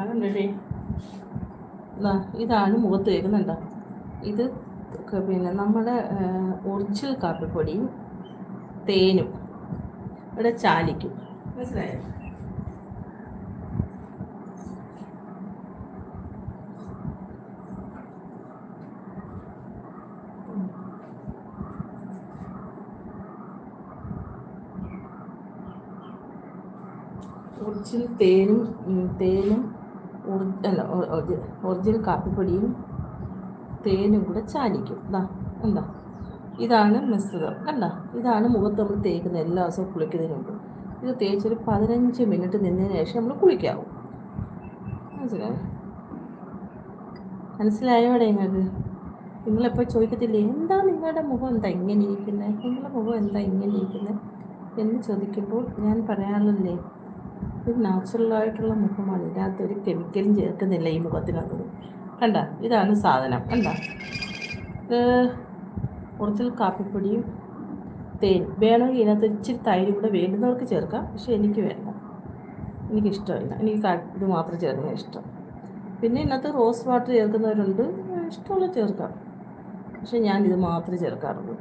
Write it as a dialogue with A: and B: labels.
A: അതുണ്ടേ. ഇതാണ് മുഖത്ത് തേക്കുന്നുണ്ടോ. ഇത് പിന്നെ നമ്മുടെ ഒറിജിനൽ കാപ്പിപ്പൊടിയും തേനും ഇവിടെ ചാലിക്കും. മനസ്സിലായോ? ഒറിജിനൽ തേനും ഒറിജിനൽ കാപ്പിപ്പൊടിയും തേനും കൂടെ ചാലിക്കും. എന്താ ഇതാണ് മിശ്രിതം. ഇതാണ് മുഖത്ത് നമ്മൾ തേക്കുന്നത് എല്ലാ ദിവസവും കുളിക്കുന്നതിന് മുമ്പ്. ഇത് തേച്ചൊരു 15 മിനിറ്റ് നിന്നതിന് ശേഷം നമ്മൾ കുളിക്കാവും. മനസ്സിലായോടെ നിങ്ങൾക്ക്? നിങ്ങളെപ്പോൾ ചോദിക്കത്തില്ലേ എന്താ നിങ്ങളുടെ മുഖം എന്താ ഇങ്ങനെ ഇരിക്കുന്നത്, നിങ്ങളുടെ മുഖം എന്താ ഇങ്ങനെ ഇരിക്കുന്നത് എന്ന് ചോദിക്കുമ്പോൾ ഞാൻ പറയാറില്ലേ, ഇത് നാച്ചുറലായിട്ടുള്ള മുഖമാണ്, ഇതിനകത്തൊരു കെമിക്കലും ചേർക്കുന്നില്ല ഈ മുഖത്തിനകത്ത്. ഇതാണ് സാധനം. ഇത് ഒറിജിനൽ കാപ്പിപ്പൊടിയും തേൻ. വേണമെങ്കിൽ ഇതിനകത്ത് ഇച്ചിരി തൈര് കൂടെ വേണ്ടുന്നവർക്ക് ചേർക്കാം, പക്ഷേ എനിക്ക് വേണ്ട, എനിക്കിഷ്ടമല്ല. എനിക്ക് ഇത് മാത്രം ചേർക്കുന്ന ഇഷ്ടം. പിന്നെ ഇതിനകത്ത് റോസ് വാട്ടർ ചേർക്കുന്നവരുണ്ട്, ഇഷ്ടമുള്ള ചേർക്കാം, പക്ഷേ ഞാൻ ഇത് മാത്രമേ ചേർക്കാറുള്ളൂ.